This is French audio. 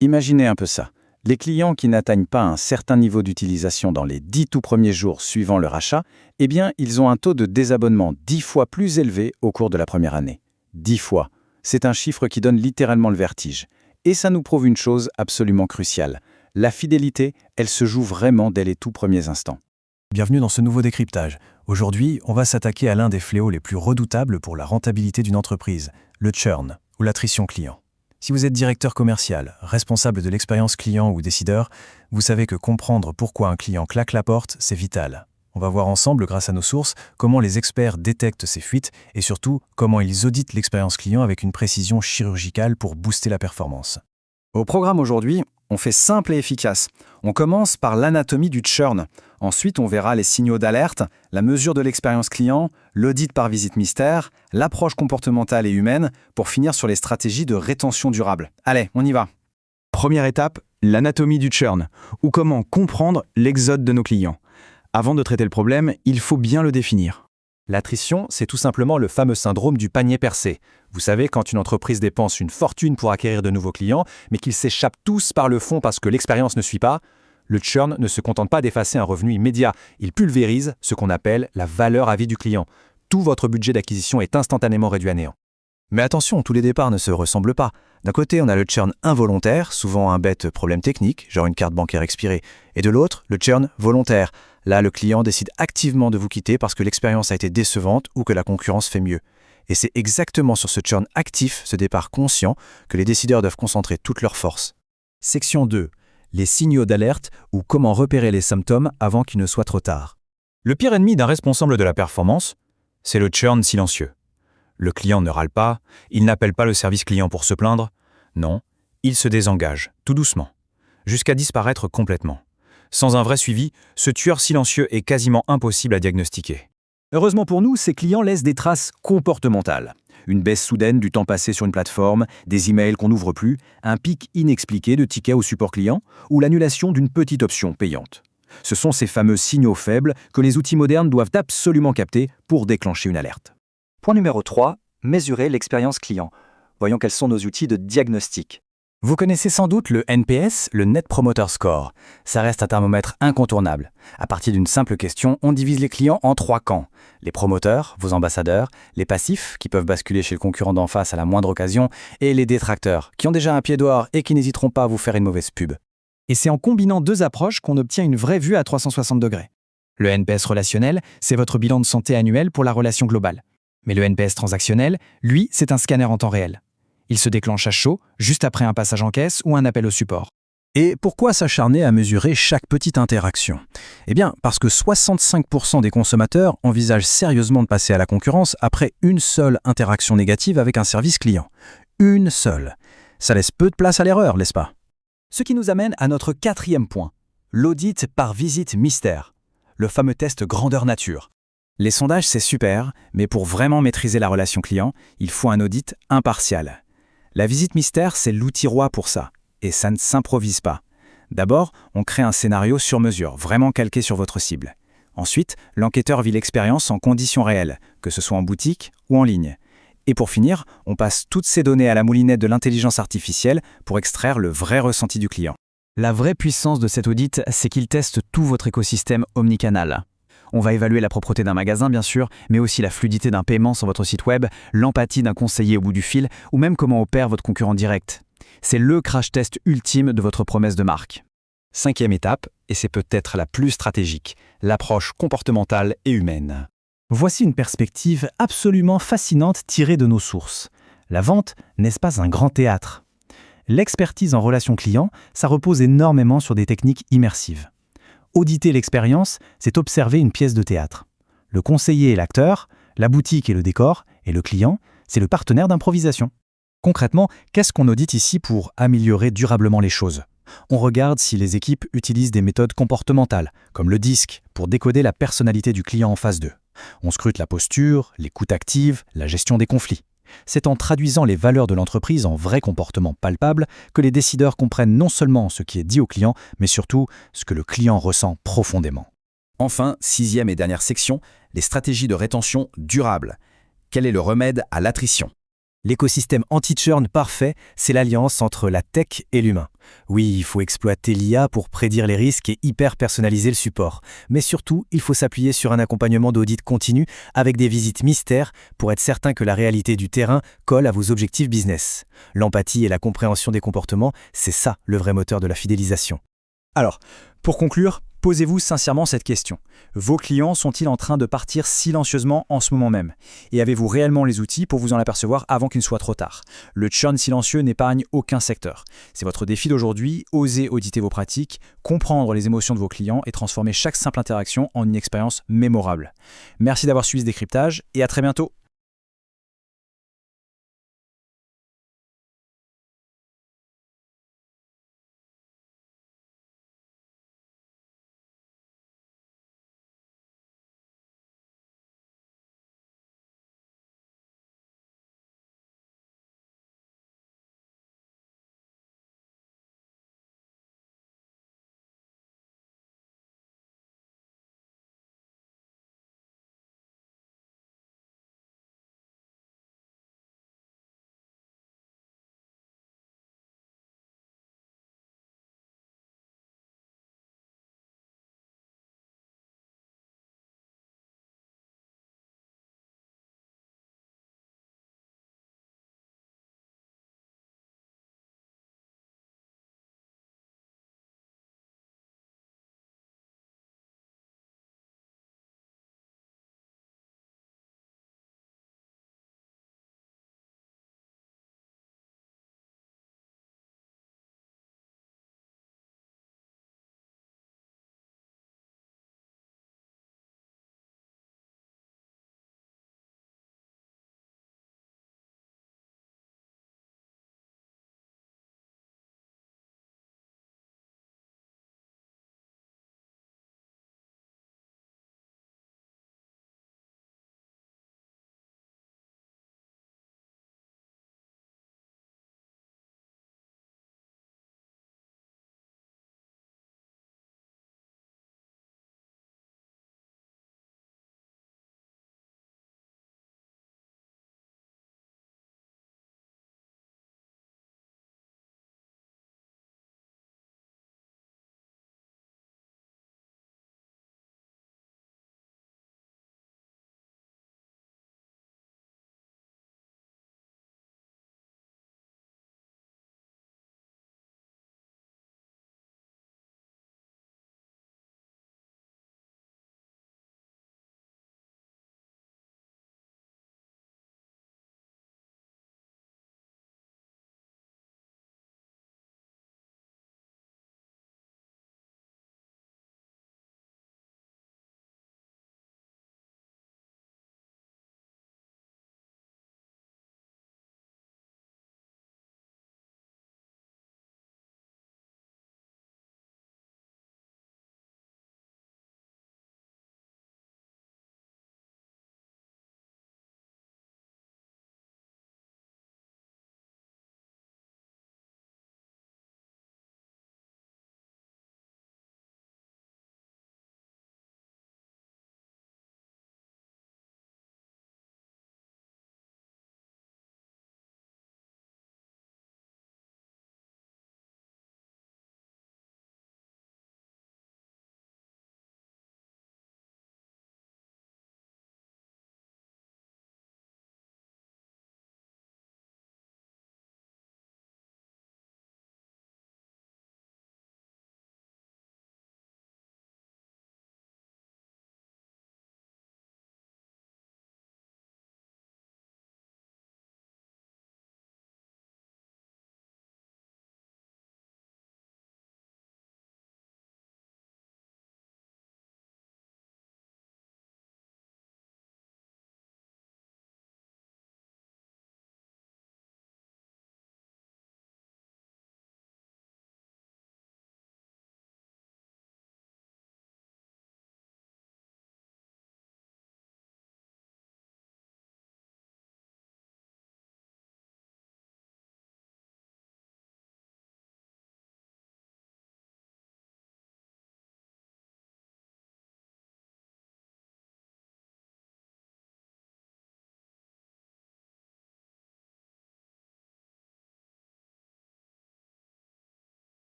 Imaginez un peu ça. Les clients qui n'atteignent pas un certain niveau d'utilisation dans les 10 tout premiers jours suivant leur achat, eh bien, ils ont un taux de désabonnement 10 fois plus élevé au cours de la première année. 10 fois. C'est un chiffre qui donne littéralement le vertige. Et ça nous prouve une chose absolument cruciale. La fidélité, elle se joue vraiment dès les tout premiers instants. Bienvenue dans ce nouveau décryptage. Aujourd'hui, on va s'attaquer à l'un des fléaux les plus redoutables pour la rentabilité d'une entreprise, le churn, ou l'attrition client. Si vous êtes directeur commercial, responsable de l'expérience client ou décideur, vous savez que comprendre pourquoi un client claque la porte, c'est vital. On va voir ensemble, grâce à nos sources, comment les experts détectent ces fuites et surtout comment ils auditent l'expérience client avec une précision chirurgicale pour booster la performance. Au programme aujourd'hui, on fait simple et efficace. On commence par l'anatomie du churn. Ensuite, on verra les signaux d'alerte, la mesure de l'expérience client, l'audit par visite mystère, l'approche comportementale et humaine, pour finir sur les stratégies de rétention durable. Allez, on y va. Première étape, l'anatomie du churn, ou comment comprendre l'exode de nos clients. Avant de traiter le problème, il faut bien le définir. L'attrition, c'est tout simplement le fameux syndrome du panier percé. Vous savez, quand une entreprise dépense une fortune pour acquérir de nouveaux clients, mais qu'ils s'échappent tous par le fond parce que l'expérience ne suit pas, le churn ne se contente pas d'effacer un revenu immédiat, il pulvérise ce qu'on appelle la valeur à vie du client. Tout votre budget d'acquisition est instantanément réduit à néant. Mais attention, tous les départs ne se ressemblent pas. D'un côté, on a le churn involontaire, souvent un bête problème technique, genre une carte bancaire expirée, et de l'autre, le churn volontaire. Là, le client décide activement de vous quitter parce que l'expérience a été décevante ou que la concurrence fait mieux. Et c'est exactement sur ce churn actif, ce départ conscient, que les décideurs doivent concentrer toutes leurs forces. Section 2. Les signaux d'alerte ou comment repérer les symptômes avant qu'il ne soit trop tard. Le pire ennemi d'un responsable de la performance, c'est le churn silencieux. Le client ne râle pas, il n'appelle pas le service client pour se plaindre. Non, il se désengage, tout doucement, jusqu'à disparaître complètement. Sans un vrai suivi, ce tueur silencieux est quasiment impossible à diagnostiquer. Heureusement pour nous, ces clients laissent des traces comportementales. Une baisse soudaine du temps passé sur une plateforme, des emails qu'on n'ouvre plus, un pic inexpliqué de tickets au support client ou l'annulation d'une petite option payante. Ce sont ces fameux signaux faibles que les outils modernes doivent absolument capter pour déclencher une alerte. Point numéro 3, mesurer l'expérience client. Voyons quels sont nos outils de diagnostic. Vous connaissez sans doute le NPS, le Net Promoter Score. Ça reste un thermomètre incontournable. À partir d'une simple question, on divise les clients en 3 camps. Les promoteurs, vos ambassadeurs, les passifs, qui peuvent basculer chez le concurrent d'en face à la moindre occasion, et les détracteurs, qui ont déjà un pied dehors et qui n'hésiteront pas à vous faire une mauvaise pub. Et c'est en combinant deux approches qu'on obtient une vraie vue à 360 degrés. Le NPS relationnel, c'est votre bilan de santé annuel pour la relation globale. Mais le NPS transactionnel, lui, c'est un scanner en temps réel. Il se déclenche à chaud, juste après un passage en caisse ou un appel au support. Et pourquoi s'acharner à mesurer chaque petite interaction ? Eh bien, parce que 65% des consommateurs envisagent sérieusement de passer à la concurrence après une seule interaction négative avec un service client. Une seule. Ça laisse peu de place à l'erreur, n'est-ce pas ? Ce qui nous amène à notre 4e point, l'audit par visite mystère, le fameux test grandeur nature. Les sondages, c'est super, mais pour vraiment maîtriser la relation client, il faut un audit impartial. La visite mystère, c'est l'outil roi pour ça, et ça ne s'improvise pas. D'abord, on crée un scénario sur mesure, vraiment calqué sur votre cible. Ensuite, l'enquêteur vit l'expérience en conditions réelles, que ce soit en boutique ou en ligne. Et pour finir, on passe toutes ces données à la moulinette de l'intelligence artificielle pour extraire le vrai ressenti du client. La vraie puissance de cet audit, c'est qu'il teste tout votre écosystème omnicanal. On va évaluer la propreté d'un magasin, bien sûr, mais aussi la fluidité d'un paiement sur votre site web, l'empathie d'un conseiller au bout du fil, ou même comment opère votre concurrent direct. C'est le crash test ultime de votre promesse de marque. 5e étape, et c'est peut-être la plus stratégique, l'approche comportementale et humaine. Voici une perspective absolument fascinante tirée de nos sources. La vente, n'est-ce pas un grand théâtre ? L'expertise en relation client, ça repose énormément sur des techniques immersives. Auditer l'expérience, c'est observer une pièce de théâtre. Le conseiller est l'acteur, la boutique est le décor, et le client, c'est le partenaire d'improvisation. Concrètement, qu'est-ce qu'on audite ici pour améliorer durablement les choses ? On regarde si les équipes utilisent des méthodes comportementales, comme le DISC, pour décoder la personnalité du client en face d'eux. On scrute la posture, l'écoute active, la gestion des conflits. C'est en traduisant les valeurs de l'entreprise en vrais comportements palpables que les décideurs comprennent non seulement ce qui est dit au client, mais surtout ce que le client ressent profondément. Enfin, 6e et dernière section, les stratégies de rétention durable. Quel est le remède à l'attrition ? L'écosystème anti-churn parfait, c'est l'alliance entre la tech et l'humain. Oui, il faut exploiter l'IA pour prédire les risques et hyper personnaliser le support. Mais surtout, il faut s'appuyer sur un accompagnement d'audit continu avec des visites mystères pour être certain que la réalité du terrain colle à vos objectifs business. L'empathie et la compréhension des comportements, c'est ça le vrai moteur de la fidélisation. Alors, pour conclure, posez-vous sincèrement cette question. Vos clients sont-ils en train de partir silencieusement en ce moment même? Et avez-vous réellement les outils pour vous en apercevoir avant qu'il ne soit trop tard? Le churn silencieux n'épargne aucun secteur. C'est votre défi d'aujourd'hui, osez auditer vos pratiques, comprendre les émotions de vos clients et transformer chaque simple interaction en une expérience mémorable. Merci d'avoir suivi ce décryptage et à très bientôt.